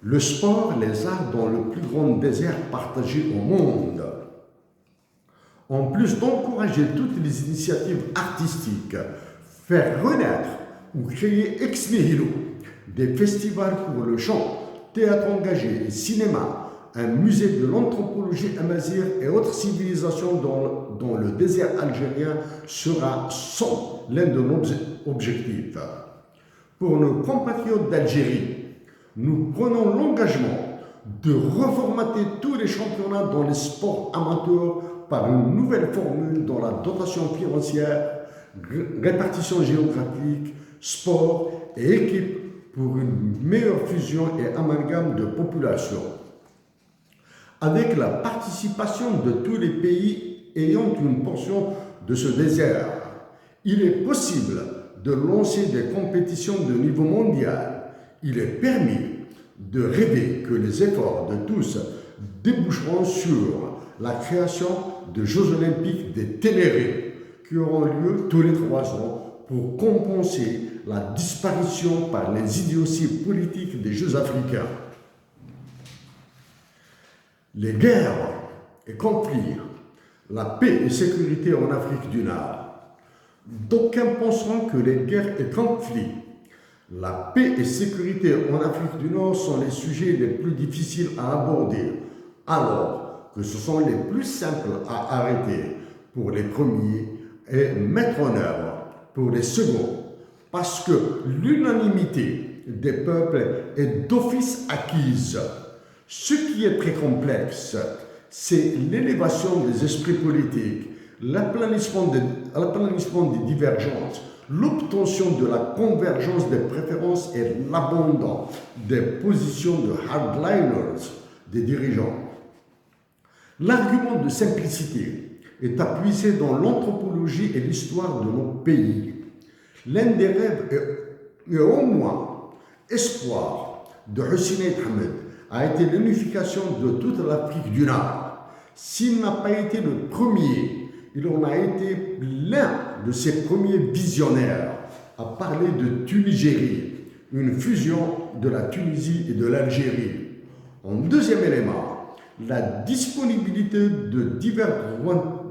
Le sport, les arts dans le plus grand désert partagé au monde. En plus d'encourager toutes les initiatives artistiques, faire renaître ou créer ex nihilo des festivals pour le chant, théâtre engagé et cinéma, un musée de l'anthropologie amazigh et autres civilisations dans le désert algérien sera sans l'un de nos objectifs. Pour nos compatriotes d'Algérie, nous prenons l'engagement de reformater tous les championnats dans les sports amateurs par une nouvelle formule dans la dotation financière, répartition géographique, sport et équipe pour une meilleure fusion et amalgame de population. Avec la participation de tous les pays ayant une portion de ce désert, il est possible de lancer des compétitions de niveau mondial. Il est permis de rêver que les efforts de tous déboucheront sur la création de Jeux olympiques des Ténéré qui auront lieu tous les 3 ans pour compenser la disparition par les idioties politiques des Jeux africains. Les guerres et conflits, la paix et sécurité en Afrique du Nord. D'aucuns penseront que les guerres et conflits, la paix et sécurité en Afrique du Nord sont les sujets les plus difficiles à aborder, alors que ce sont les plus simples à arrêter pour les premiers et mettre en œuvre pour les seconds, parce que l'unanimité des peuples est d'office acquise. Ce qui est très complexe, c'est l'élévation des esprits politiques, l'aplanissement des divergences, l'obtention de la convergence des préférences et l'abandon des positions de hardliners des dirigeants. L'argument de simplicité est appuyé dans l'anthropologie et l'histoire de nos pays. L'un des rêves et au moins espoir de Hussein Ahmed a été l'unification de toute l'Afrique du Nord. S'il n'a pas été le premier, il en a été l'un de ses premiers visionnaires à parler de Tunigérie, une fusion de la Tunisie et de l'Algérie. En deuxième élément, la disponibilité de divers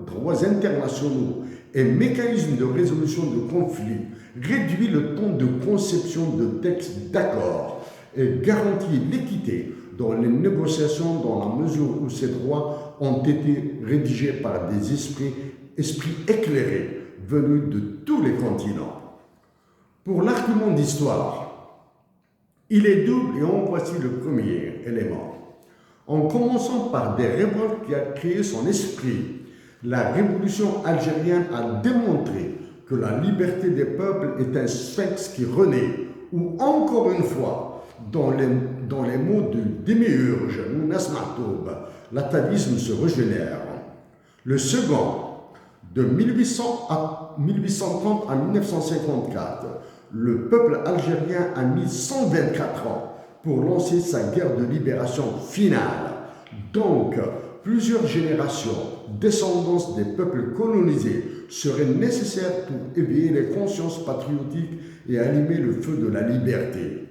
droits internationaux et mécanismes de résolution de conflits réduit le temps de conception de textes d'accords et garantit l'équité dans les négociations dans la mesure où ces droits ont été rédigés par des esprits éclairés venus de tous les continents. Pour l'argument d'histoire, il est double et en voici le premier élément. En commençant par des révoltes qui a créé son esprit, la révolution algérienne a démontré que la liberté des peuples est un sphinx qui renaît, ou encore une fois, dans les mots du démiurge Nasmatoub, l'atavisme se régénère. Le second, de 1830 à 1954, le peuple algérien a mis 124 ans pour lancer sa guerre de libération finale. Donc, plusieurs générations, descendances des peuples colonisés seraient nécessaires pour éveiller les consciences patriotiques et allumer le feu de la liberté.